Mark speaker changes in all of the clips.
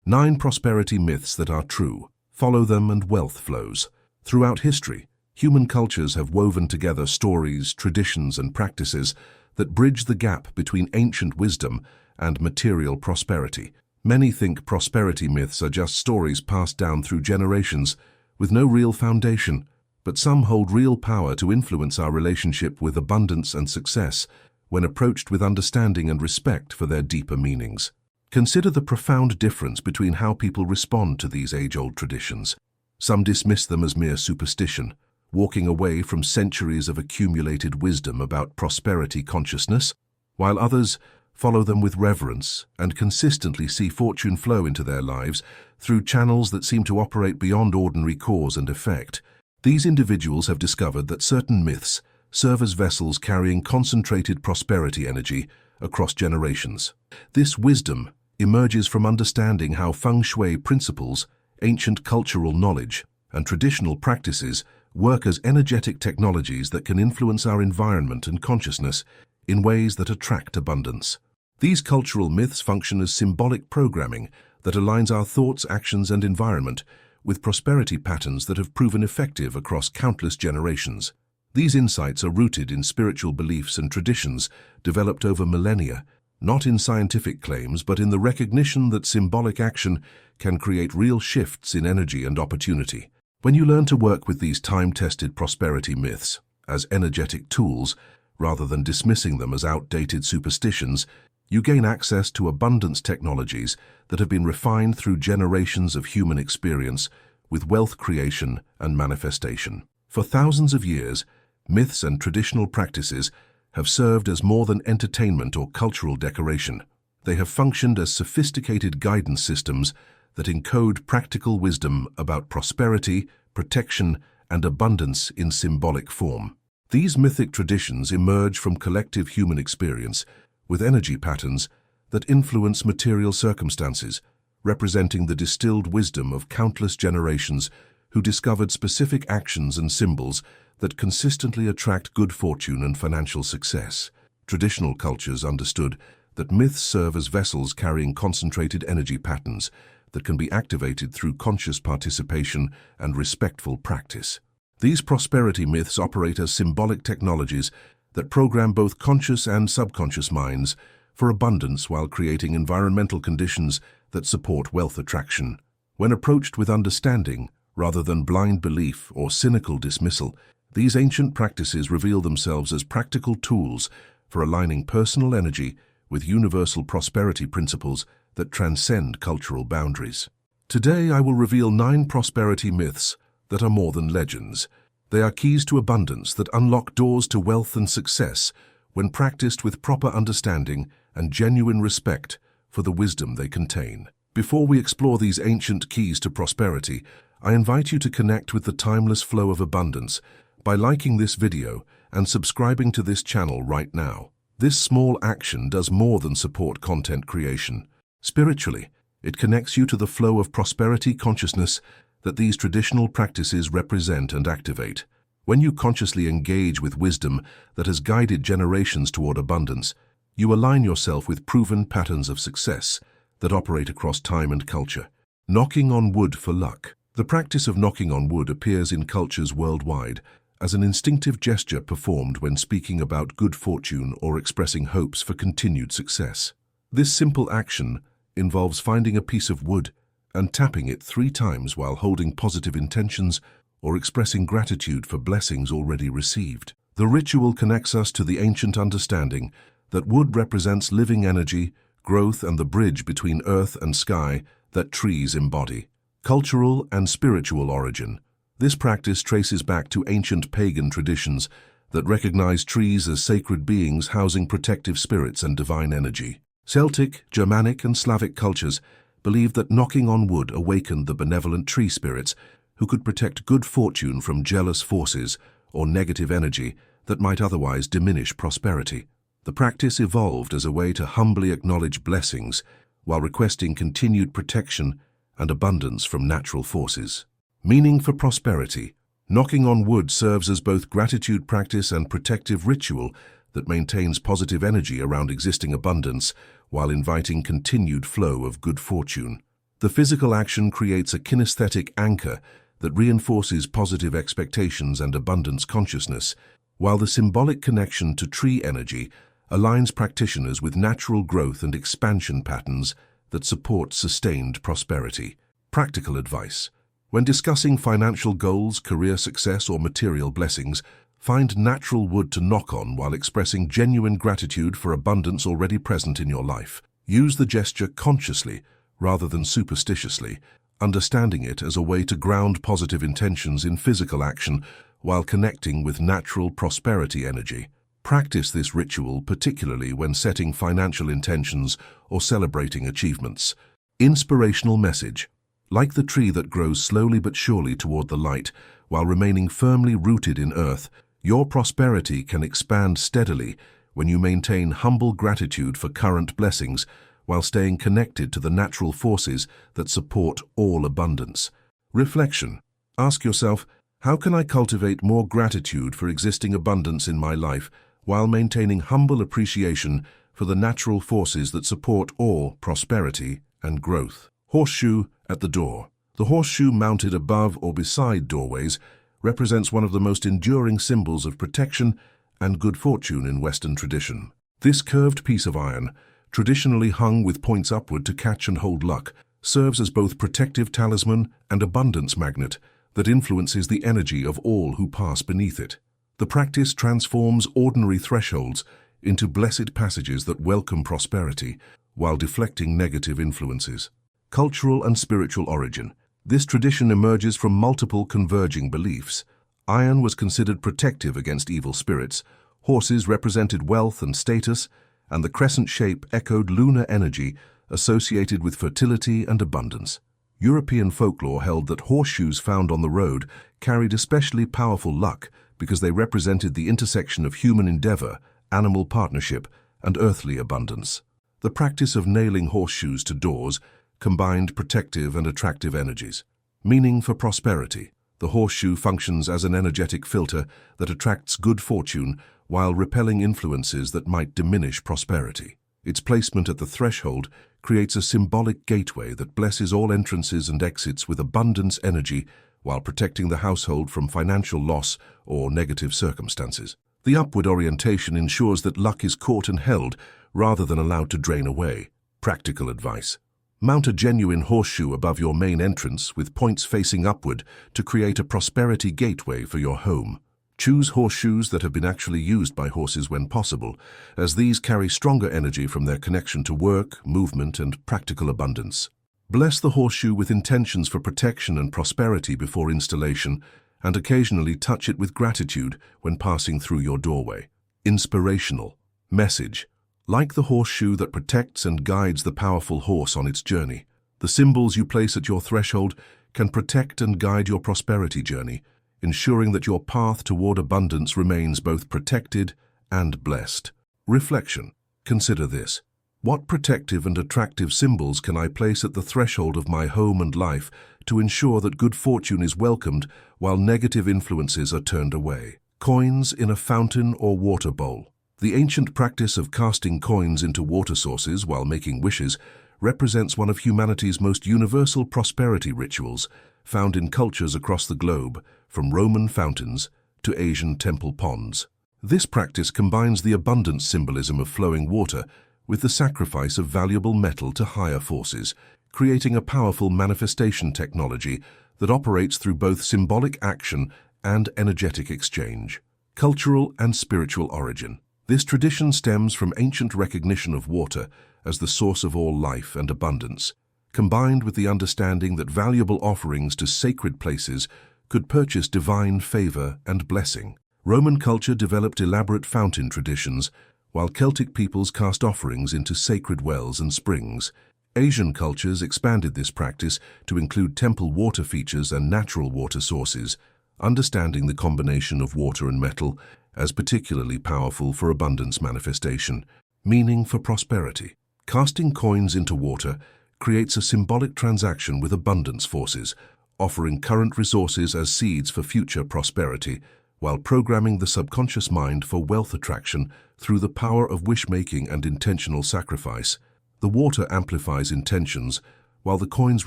Speaker 1: 9 prosperity myths that are true. Follow them and wealth flows. Throughout history, human cultures have woven together stories, traditions, and practices that bridge the gap between ancient wisdom and material prosperity. Many think prosperity myths are just stories passed down through generations with no real foundation, but some hold real power to influence our relationship with abundance and success when approached with understanding and respect for their deeper meanings. Consider the profound difference between how people respond to these age-old traditions. Some dismiss them as mere superstition, walking away from centuries of accumulated wisdom about prosperity consciousness, while others follow them with reverence and consistently see fortune flow into their lives through channels that seem to operate beyond ordinary cause and effect. These individuals have discovered that certain myths serve as vessels carrying concentrated prosperity energy across generations. This wisdom emerges from understanding how feng shui principles, ancient cultural knowledge, and traditional practices work as energetic technologies that can influence our environment and consciousness in ways that attract abundance. These cultural myths function as symbolic programming that aligns our thoughts, actions, and environment with prosperity patterns that have proven effective across countless generations. These insights are rooted in spiritual beliefs and traditions developed over millennia, not in scientific claims, but in the recognition that symbolic action can create real shifts in energy and opportunity. When you learn to work with these time-tested prosperity myths as energetic tools, rather than dismissing them as outdated superstitions, you gain access to abundance technologies that have been refined through generations of human experience with wealth creation and manifestation. For thousands of years, myths and traditional practices have served as more than entertainment or cultural decoration. They have functioned as sophisticated guidance systems that encode practical wisdom about prosperity, protection, and abundance in symbolic form. These mythic traditions emerge from collective human experience with energy patterns that influence material circumstances, representing the distilled wisdom of countless generations who discovered specific actions and symbols that consistently attract good fortune and financial success. Traditional cultures understood that myths serve as vessels carrying concentrated energy patterns that can be activated through conscious participation and respectful practice. These prosperity myths operate as symbolic technologies that program both conscious and subconscious minds for abundance while creating environmental conditions that support wealth attraction. When approached with understanding, rather than blind belief or cynical dismissal, these ancient practices reveal themselves as practical tools for aligning personal energy with universal prosperity principles that transcend cultural boundaries. Today, I will reveal 9 prosperity myths that are more than legends. They are keys to abundance that unlock doors to wealth and success when practiced with proper understanding and genuine respect for the wisdom they contain. Before we explore these ancient keys to prosperity, I invite you to connect with the timeless flow of abundance by liking this video and subscribing to this channel right now. This small action does more than support content creation. Spiritually, it connects you to the flow of prosperity consciousness that these traditional practices represent and activate. When you consciously engage with wisdom that has guided generations toward abundance, you align yourself with proven patterns of success that operate across time and culture. Knocking on wood for luck. The practice of knocking on wood appears in cultures worldwide as an instinctive gesture performed when speaking about good fortune or expressing hopes for continued success. This simple action involves finding a piece of wood and tapping it 3 times while holding positive intentions or expressing gratitude for blessings already received. The ritual connects us to the ancient understanding that wood represents living energy, growth, and the bridge between earth and sky that trees embody. Cultural and spiritual origin. This practice traces back to ancient pagan traditions that recognize trees as sacred beings housing protective spirits and divine energy. Celtic, Germanic, and Slavic cultures believed that knocking on wood awakened the benevolent tree spirits who could protect good fortune from jealous forces or negative energy that might otherwise diminish prosperity. The practice evolved as a way to humbly acknowledge blessings while requesting continued protection and abundance from natural forces. Meaning for prosperity. Knocking on wood serves as both gratitude practice and protective ritual that maintains positive energy around existing abundance while inviting continued flow of good fortune. The physical action creates a kinesthetic anchor that reinforces positive expectations and abundance consciousness, while the symbolic connection to tree energy aligns practitioners with natural growth and expansion patterns that support sustained prosperity. Practical advice. When discussing financial goals, career success, or material blessings, find natural wood to knock on while expressing genuine gratitude for abundance already present in your life. Use the gesture consciously rather than superstitiously, understanding it as a way to ground positive intentions in physical action while connecting with natural prosperity energy. Practice this ritual particularly when setting financial intentions or celebrating achievements. Inspirational message. Like the tree that grows slowly but surely toward the light, while remaining firmly rooted in earth, your prosperity can expand steadily when you maintain humble gratitude for current blessings while staying connected to the natural forces that support all abundance. Reflection. Ask yourself, how can I cultivate more gratitude for existing abundance in my life while maintaining humble appreciation for the natural forces that support all prosperity and growth? Horseshoe at the door. The horseshoe mounted above or beside doorways represents one of the most enduring symbols of protection and good fortune in Western tradition. This curved piece of iron, traditionally hung with points upward to catch and hold luck, serves as both protective talisman and abundance magnet that influences the energy of all who pass beneath it. The practice transforms ordinary thresholds into blessed passages that welcome prosperity while deflecting negative influences. Cultural and spiritual origin. This tradition emerges from multiple converging beliefs. Iron was considered protective against evil spirits, horses represented wealth and status, and the crescent shape echoed lunar energy associated with fertility and abundance. European folklore held that horseshoes found on the road carried especially powerful luck because they represented the intersection of human endeavor, animal partnership, and earthly abundance. The practice of nailing horseshoes to doors combined protective and attractive energies. Meaning for prosperity. The horseshoe functions as an energetic filter that attracts good fortune while repelling influences that might diminish prosperity. Its placement at the threshold creates a symbolic gateway that blesses all entrances and exits with abundance energy while protecting the household from financial loss or negative circumstances. The upward orientation ensures that luck is caught and held rather than allowed to drain away. Practical advice. Mount a genuine horseshoe above your main entrance with points facing upward to create a prosperity gateway for your home. Choose horseshoes that have been actually used by horses when possible, as these carry stronger energy from their connection to work, movement, and practical abundance. Bless the horseshoe with intentions for protection and prosperity before installation, and occasionally touch it with gratitude when passing through your doorway. Inspirational message. Like the horseshoe that protects and guides the powerful horse on its journey, the symbols you place at your threshold can protect and guide your prosperity journey, ensuring that your path toward abundance remains both protected and blessed. Reflection. Consider this. What protective and attractive symbols can I place at the threshold of my home and life to ensure that good fortune is welcomed while negative influences are turned away? Coins in a fountain or water bowl. The ancient practice of casting coins into water sources while making wishes represents one of humanity's most universal prosperity rituals, found in cultures across the globe, from Roman fountains to Asian temple ponds. This practice combines the abundant symbolism of flowing water with the sacrifice of valuable metal to higher forces, creating a powerful manifestation technology that operates through both symbolic action and energetic exchange. Cultural and spiritual origin. This tradition stems from ancient recognition of water as the source of all life and abundance, combined with the understanding that valuable offerings to sacred places could purchase divine favor and blessing. Roman culture developed elaborate fountain traditions, while Celtic peoples cast offerings into sacred wells and springs. Asian cultures expanded this practice to include temple water features and natural water sources, understanding the combination of water and metal as particularly powerful for abundance manifestation. Meaning for prosperity. Casting coins into water creates a symbolic transaction with abundance forces, offering current resources as seeds for future prosperity, while programming the subconscious mind for wealth attraction through the power of wish-making and intentional sacrifice. The water amplifies intentions, while the coins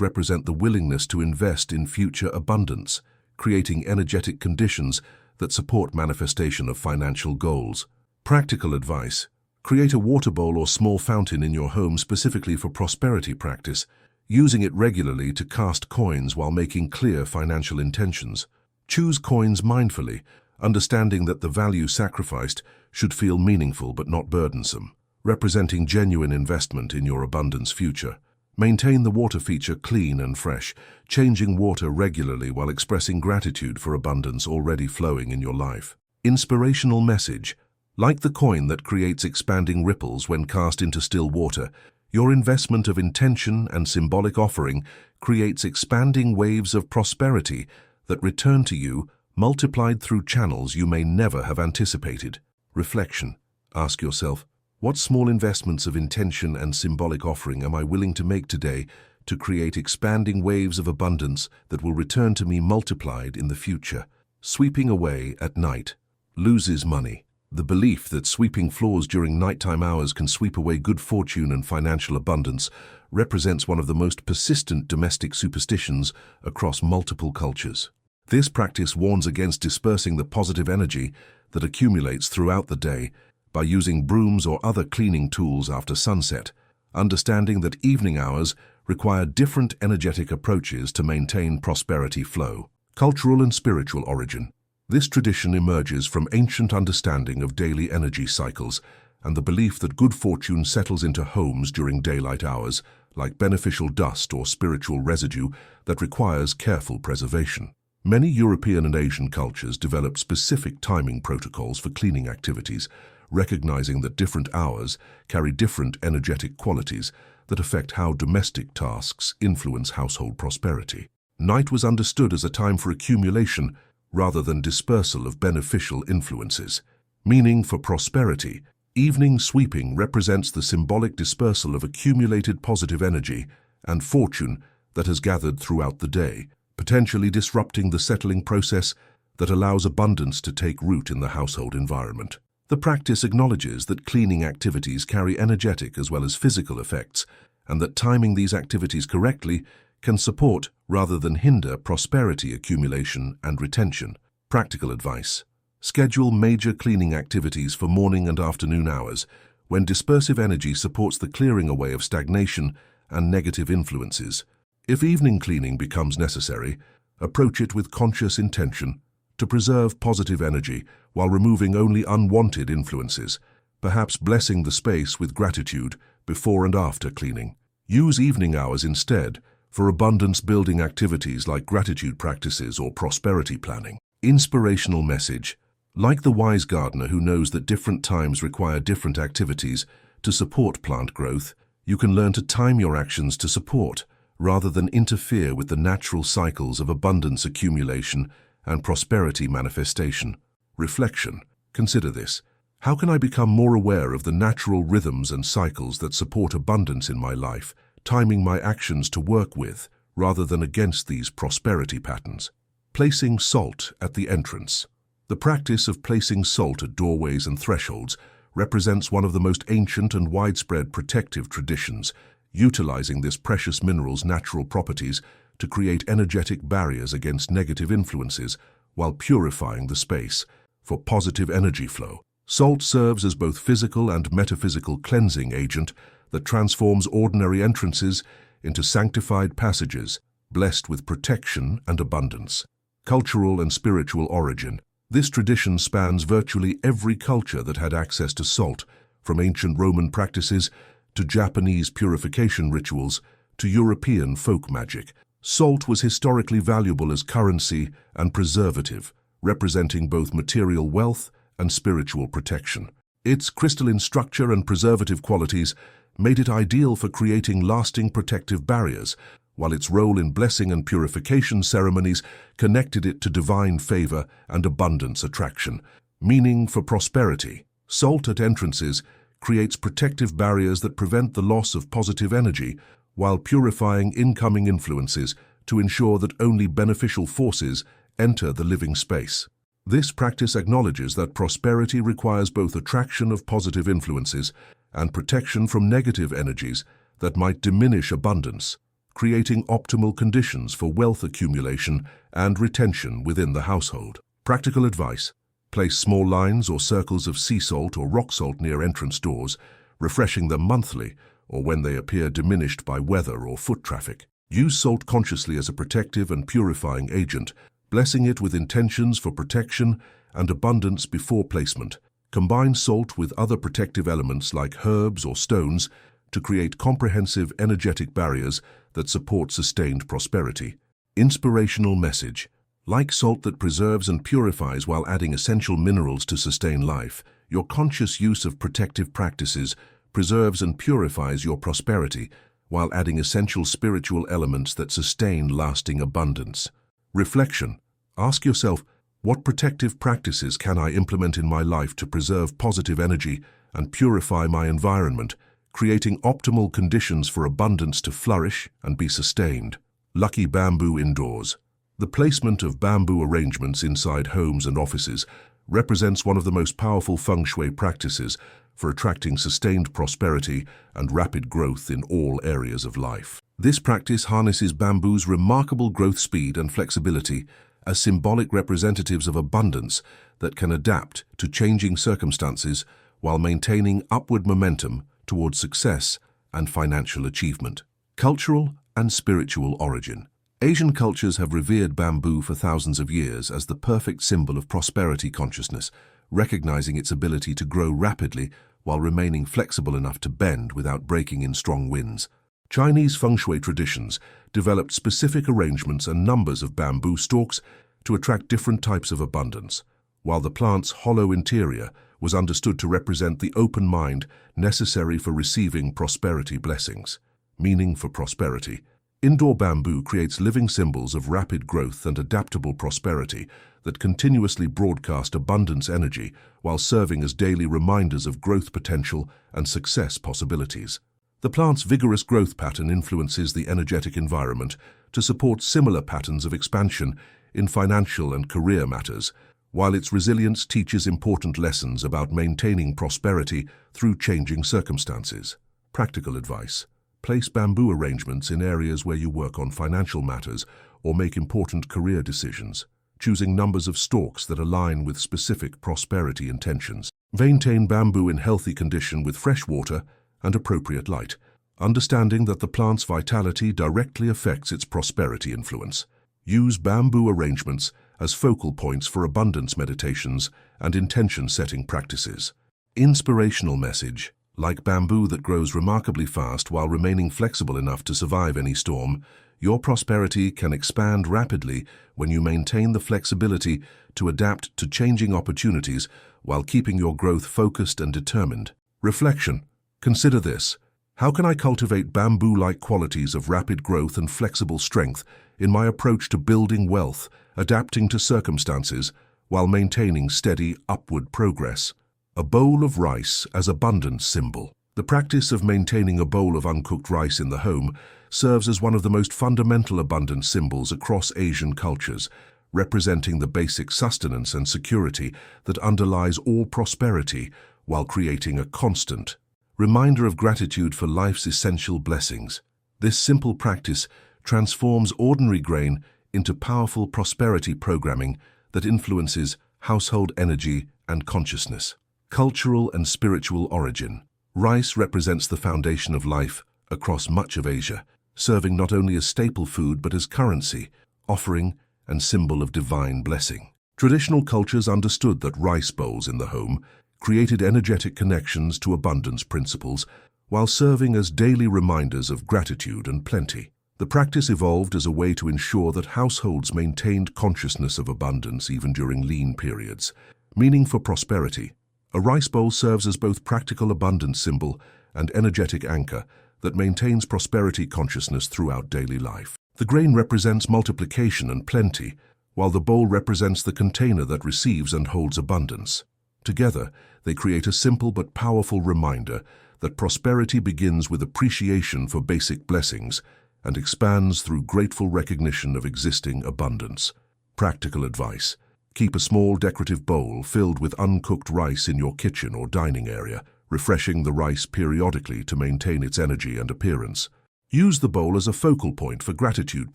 Speaker 1: represent the willingness to invest in future abundance, creating energetic conditions that support manifestation of financial goals. Practical advice: create a water bowl or small fountain in your home specifically for prosperity practice, using it regularly to cast coins while making clear financial intentions. Choose coins mindfully, understanding that the value sacrificed should feel meaningful but not burdensome, representing genuine investment in your abundance future. Maintain the water feature clean and fresh, changing water regularly while expressing gratitude for abundance already flowing in your life. Inspirational message: like the coin that creates expanding ripples when cast into still water, your investment of intention and symbolic offering creates expanding waves of prosperity that return to you, multiplied through channels you may never have anticipated. Reflection: ask yourself, what small investments of intention and symbolic offering am I willing to make today to create expanding waves of abundance that will return to me multiplied in the future? Sweeping away at night loses money. The belief that sweeping floors during nighttime hours can sweep away good fortune and financial abundance represents one of the most persistent domestic superstitions across multiple cultures. This practice warns against dispersing the positive energy that accumulates throughout the day by using brooms or other cleaning tools after sunset, understanding that evening hours require different energetic approaches to maintain prosperity flow. Cultural and spiritual origin: this tradition emerges from ancient understanding of daily energy cycles and the belief that good fortune settles into homes during daylight hours, like beneficial dust or spiritual residue that requires careful preservation. Many European and Asian cultures developed specific timing protocols for cleaning activities, recognizing that different hours carry different energetic qualities that affect how domestic tasks influence household prosperity. Night was understood as a time for accumulation rather than dispersal of beneficial influences. Meaning for prosperity: evening sweeping represents the symbolic dispersal of accumulated positive energy and fortune that has gathered throughout the day, potentially disrupting the settling process that allows abundance to take root in the household environment. The practice acknowledges that cleaning activities carry energetic as well as physical effects, and that timing these activities correctly can support rather than hinder prosperity accumulation and retention. Practical advice: schedule major cleaning activities for morning and afternoon hours, when dispersive energy supports the clearing away of stagnation and negative influences. If evening cleaning becomes necessary, approach it with conscious intention to preserve positive energy while removing only unwanted influences, perhaps blessing the space with gratitude before and after cleaning. Use evening hours instead for abundance-building activities like gratitude practices or prosperity planning. Inspirational message: like the wise gardener who knows that different times require different activities to support plant growth, you can learn to time your actions to support rather than interfere with the natural cycles of abundance accumulation and prosperity manifestation. Reflection: consider this. How can I become more aware of the natural rhythms and cycles that support abundance in my life, timing my actions to work with rather than against these prosperity patterns? Placing salt at the entrance. The practice of placing salt at doorways and thresholds represents one of the most ancient and widespread protective traditions, utilizing this precious mineral's natural properties to create energetic barriers against negative influences while purifying the space for positive energy flow. Salt serves as both physical and metaphysical cleansing agent that transforms ordinary entrances into sanctified passages, blessed with protection and abundance. Cultural and spiritual origin. This tradition spans virtually every culture that had access to salt, from ancient Roman practices to Japanese purification rituals to European folk magic. Salt was historically valuable as currency and preservative, representing both material wealth and spiritual protection. Its crystalline structure and preservative qualities made it ideal for creating lasting protective barriers, while its role in blessing and purification ceremonies connected it to divine favor and abundance attraction. Meaning for prosperity. Salt at entrances creates protective barriers that prevent the loss of positive energy while purifying incoming influences to ensure that only beneficial forces enter the living space. This practice acknowledges that prosperity requires both attraction of positive influences and protection from negative energies that might diminish abundance. creating optimal conditions for wealth accumulation and retention within the household. Practical advice: place small lines or circles of sea salt or rock salt near entrance doors, refreshing them monthly or when they appear diminished by weather or foot traffic. Use salt consciously as a protective and purifying agent, blessing it with intentions for protection and abundance before placement. Combine salt with other protective elements like herbs or stones to create comprehensive energetic barriers that support sustained prosperity. Inspirational message: like salt that preserves and purifies while adding essential minerals to sustain life, your conscious use of protective practices preserves and purifies your prosperity while adding essential spiritual elements that sustain lasting abundance. Reflection: ask yourself, what protective practices can I implement in my life to preserve positive energy and purify my environment, creating optimal conditions for abundance to flourish and be sustained? Lucky bamboo indoors. The placement of bamboo arrangements inside homes and offices represents one of the most powerful feng shui practices for attracting sustained prosperity and rapid growth in all areas of life. This practice harnesses bamboo's remarkable growth speed and flexibility as symbolic representatives of abundance that can adapt to changing circumstances while maintaining upward momentum towards success and financial achievement. Cultural and spiritual origin. Asian cultures have revered bamboo for thousands of years as the perfect symbol of prosperity consciousness, recognizing its ability to grow rapidly while remaining flexible enough to bend without breaking in strong winds. Chinese feng shui traditions developed specific arrangements and numbers of bamboo stalks to attract different types of abundance, while the plant's hollow interior was understood to represent the open mind necessary for receiving prosperity blessings. Meaning for prosperity. Indoor bamboo creates living symbols of rapid growth and adaptable prosperity that continuously broadcast abundance energy while serving as daily reminders of growth potential and success possibilities. The plant's vigorous growth pattern influences the energetic environment to support similar patterns of expansion in financial and career matters, while its resilience teaches important lessons about maintaining prosperity through changing circumstances. Practical advice: place bamboo arrangements in areas where you work on financial matters or make important career decisions, choosing numbers of stalks that align with specific prosperity intentions. Maintain bamboo in healthy condition with fresh water and appropriate light, understanding that the plant's vitality directly affects its prosperity influence. Use bamboo arrangements as focal points for abundance meditations and intention-setting practices. Inspirational message: like bamboo that grows remarkably fast while remaining flexible enough to survive any storm, your prosperity can expand rapidly when you maintain the flexibility to adapt to changing opportunities while keeping your growth focused and determined. Reflection: consider this. How can I cultivate bamboo-like qualities of rapid growth and flexible strength in my approach to building wealth, adapting to circumstances, while maintaining steady upward progress? A bowl of rice as abundance symbol. The practice of maintaining a bowl of uncooked rice in the home serves as one of the most fundamental abundance symbols across Asian cultures, representing the basic sustenance and security that underlies all prosperity while creating a constant reminder of gratitude for life's essential blessings. This simple practice transforms ordinary grain into powerful prosperity programming that influences household energy and consciousness. Cultural and spiritual origin. Rice represents the foundation of life across much of Asia, serving not only as staple food but as currency, offering, and symbol of divine blessing. Traditional cultures understood that rice bowls in the home created energetic connections to abundance principles while serving as daily reminders of gratitude and plenty. The practice evolved as a way to ensure that households maintained consciousness of abundance even during lean periods. Meaning for prosperity. A rice bowl serves as both practical abundance symbol and energetic anchor that maintains prosperity consciousness throughout daily life. The grain represents multiplication and plenty, while the bowl represents the container that receives and holds abundance. Together, they create a simple but powerful reminder that prosperity begins with appreciation for basic blessings and expands through grateful recognition of existing abundance. Practical advice. Keep a small decorative bowl filled with uncooked rice in your kitchen or dining area, refreshing the rice periodically to maintain its energy and appearance. Use the bowl as a focal point for gratitude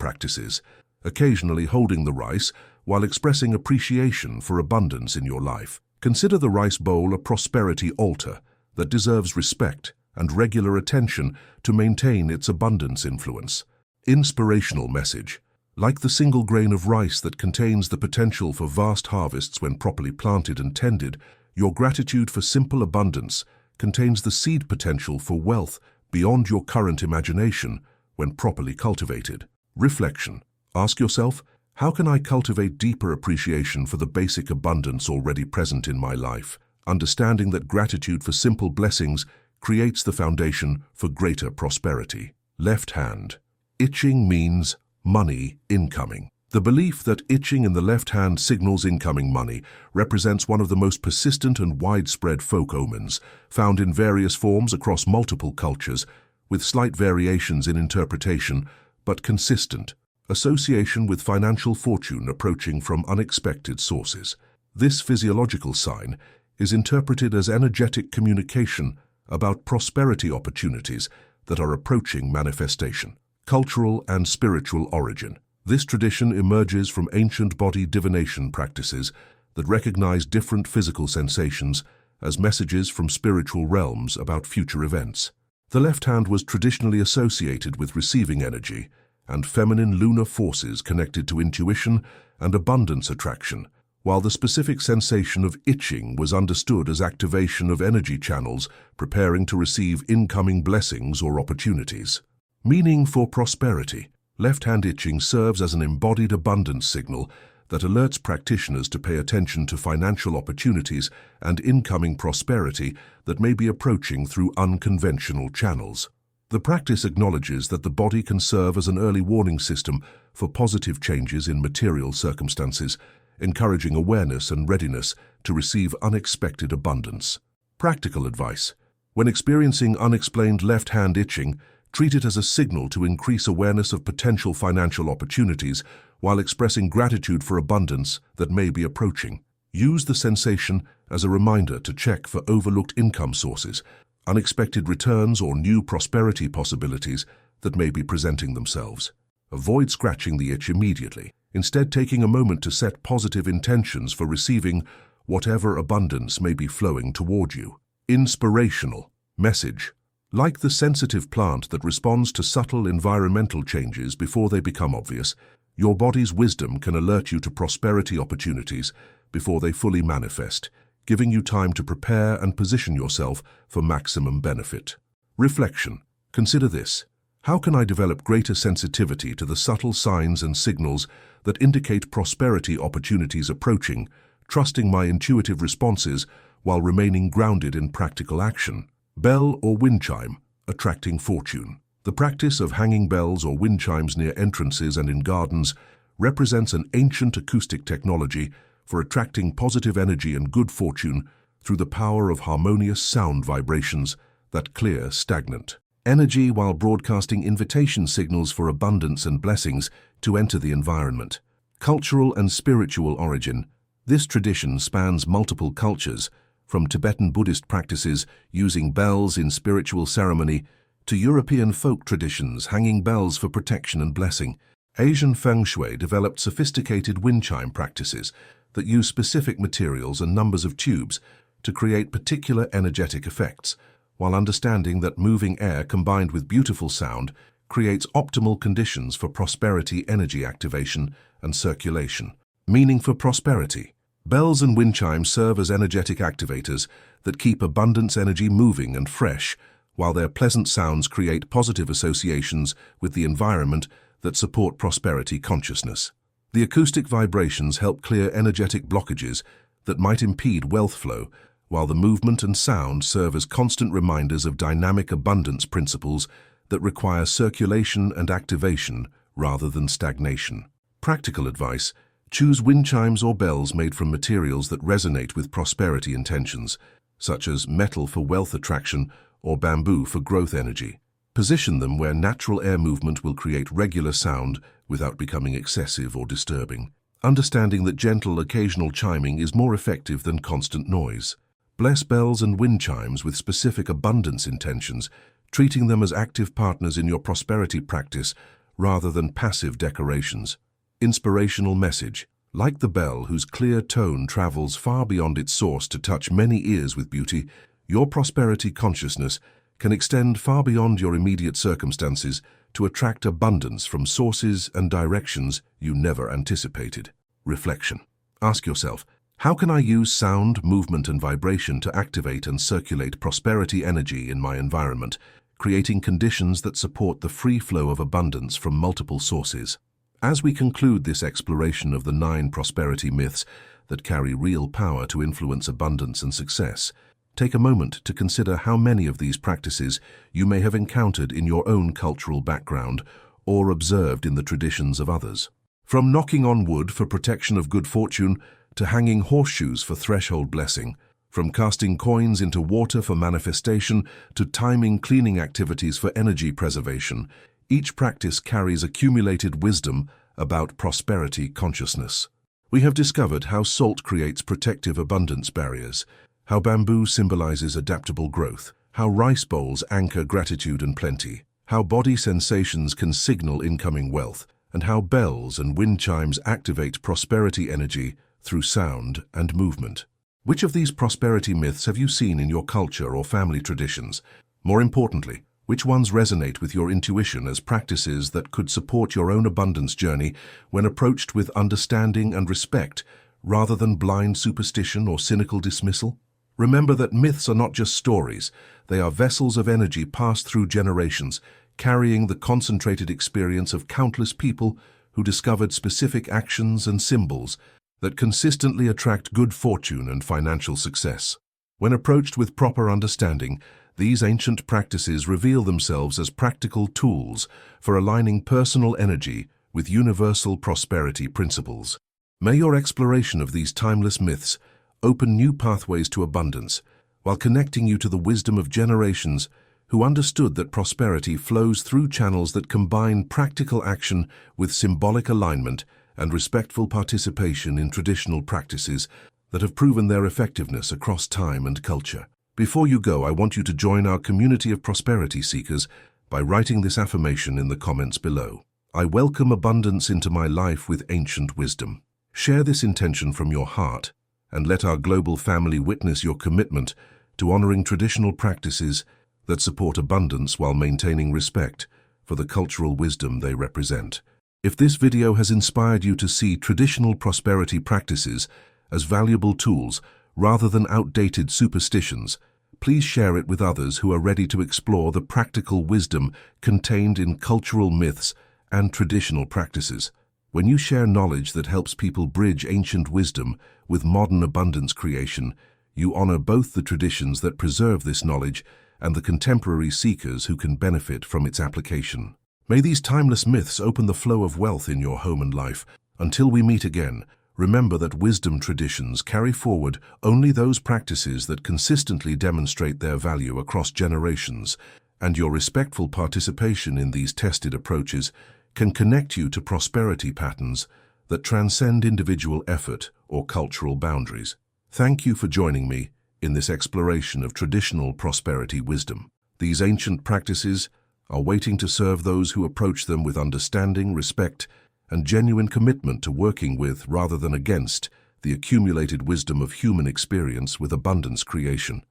Speaker 1: practices, occasionally holding the rice while expressing appreciation for abundance in your life. Consider the rice bowl a prosperity altar that deserves respect and regular attention to maintain its abundance influence. Inspirational message. Like the single grain of rice that contains the potential for vast harvests when properly planted and tended, your gratitude for simple abundance contains the seed potential for wealth beyond your current imagination when properly cultivated. Reflection. Ask yourself, how can I cultivate deeper appreciation for the basic abundance already present in my life? Understanding that gratitude for simple blessings creates the foundation for greater prosperity. Left hand. Itching means money incoming. The belief that itching in the left hand signals incoming money represents one of the most persistent and widespread folk omens, found in various forms across multiple cultures, with slight variations in interpretation, but consistent association with financial fortune approaching from unexpected sources. This physiological sign is interpreted as energetic communication about prosperity opportunities that are approaching manifestation. Cultural and spiritual origin. This tradition emerges from ancient body divination practices that recognize different physical sensations as messages from spiritual realms about future events. The left hand was traditionally associated with receiving energy and feminine lunar forces connected to intuition and abundance attraction, while the specific sensation of itching was understood as activation of energy channels preparing to receive incoming blessings or opportunities. Meaning for prosperity. Left-hand itching serves as an embodied abundance signal that alerts practitioners to pay attention to financial opportunities and incoming prosperity that may be approaching through unconventional channels. The practice acknowledges that the body can serve as an early warning system for positive changes in material circumstances, encouraging awareness and readiness to receive unexpected abundance. Practical advice. When experiencing unexplained left-hand itching, treat it as a signal to increase awareness of potential financial opportunities while expressing gratitude for abundance that may be approaching. Use the sensation as a reminder to check for overlooked income sources, unexpected returns, or new prosperity possibilities that may be presenting themselves. Avoid scratching the itch immediately, instead taking a moment to set positive intentions for receiving whatever abundance may be flowing toward you. Inspirational message. Like the sensitive plant that responds to subtle environmental changes before they become obvious, your body's wisdom can alert you to prosperity opportunities before they fully manifest, giving you time to prepare and position yourself for maximum benefit. Reflection. Consider this. How can I develop greater sensitivity to the subtle signs and signals that indicate prosperity opportunities approaching, trusting my intuitive responses while remaining grounded in practical action? Bell or wind chime, attracting fortune. The practice of hanging bells or wind chimes near entrances and in gardens represents an ancient acoustic technology for attracting positive energy and good fortune through the power of harmonious sound vibrations that clear stagnant energy while broadcasting invitation signals for abundance and blessings to enter the environment. Cultural and spiritual origin. This tradition spans multiple cultures, from Tibetan Buddhist practices using bells in spiritual ceremony to European folk traditions hanging bells for protection and blessing. Asian feng shui developed sophisticated wind chime practices that use specific materials and numbers of tubes to create particular energetic effects, while understanding that moving air combined with beautiful sound creates optimal conditions for prosperity energy activation and circulation. Meaning for prosperity. Bells and wind chimes serve as energetic activators that keep abundance energy moving and fresh, while their pleasant sounds create positive associations with the environment that support prosperity consciousness. The acoustic vibrations help clear energetic blockages that might impede wealth flow, while the movement and sound serve as constant reminders of dynamic abundance principles that require circulation and activation rather than stagnation. Practical advice. Choose wind chimes or bells made from materials that resonate with prosperity intentions, such as metal for wealth attraction or bamboo for growth energy. Position them where natural air movement will create regular sound without becoming excessive or disturbing. Understanding that gentle occasional chiming is more effective than constant noise. Bless bells and wind chimes with specific abundance intentions, treating them as active partners in your prosperity practice rather than passive decorations. Inspirational message. Like the bell whose clear tone travels far beyond its source to touch many ears with beauty, your prosperity consciousness can extend far beyond your immediate circumstances to attract abundance from sources and directions you never anticipated. Reflection. Ask yourself, how can I use sound, movement, and vibration to activate and circulate prosperity energy in my environment, creating conditions that support the free flow of abundance from multiple sources? As we conclude this exploration of the 9 prosperity myths that carry real power to influence abundance and success, take a moment to consider how many of these practices you may have encountered in your own cultural background or observed in the traditions of others. From knocking on wood for protection of good fortune to hanging horseshoes for threshold blessing, from casting coins into water for manifestation to timing cleaning activities for energy preservation, each practice carries accumulated wisdom about prosperity consciousness. We have discovered how salt creates protective abundance barriers, how bamboo symbolizes adaptable growth, how rice bowls anchor gratitude and plenty, how body sensations can signal incoming wealth, and how bells and wind chimes activate prosperity energy through sound and movement. Which of these prosperity myths have you seen in your culture or family traditions? More importantly, which ones resonate with your intuition as practices that could support your own abundance journey when approached with understanding and respect rather than blind superstition or cynical dismissal? Remember that myths are not just stories, they are vessels of energy passed through generations, carrying the concentrated experience of countless people who discovered specific actions and symbols that consistently attract good fortune and financial success. When approached with proper understanding, these ancient practices reveal themselves as practical tools for aligning personal energy with universal prosperity principles. May your exploration of these timeless myths open new pathways to abundance, while connecting you to the wisdom of generations who understood that prosperity flows through channels that combine practical action with symbolic alignment and respectful participation in traditional practices that have proven their effectiveness across time and culture. Before you go, I want you to join our community of prosperity seekers by writing this affirmation in the comments below. I welcome abundance into my life with ancient wisdom. Share this intention from your heart and let our global family witness your commitment to honoring traditional practices that support abundance while maintaining respect for the cultural wisdom they represent. If this video has inspired you to see traditional prosperity practices as valuable tools rather than outdated superstitions, please share it with others who are ready to explore the practical wisdom contained in cultural myths and traditional practices. When you share knowledge that helps people bridge ancient wisdom with modern abundance creation, you honor both the traditions that preserve this knowledge and the contemporary seekers who can benefit from its application. May these timeless myths open the flow of wealth in your home and life. Until we meet again, remember that wisdom traditions carry forward only those practices that consistently demonstrate their value across generations, and your respectful participation in these tested approaches can connect you to prosperity patterns that transcend individual effort or cultural boundaries. Thank you for joining me in this exploration of traditional prosperity wisdom. These ancient practices are waiting to serve those who approach them with understanding, respect, and genuine commitment to working with rather than against the accumulated wisdom of human experience with abundance creation.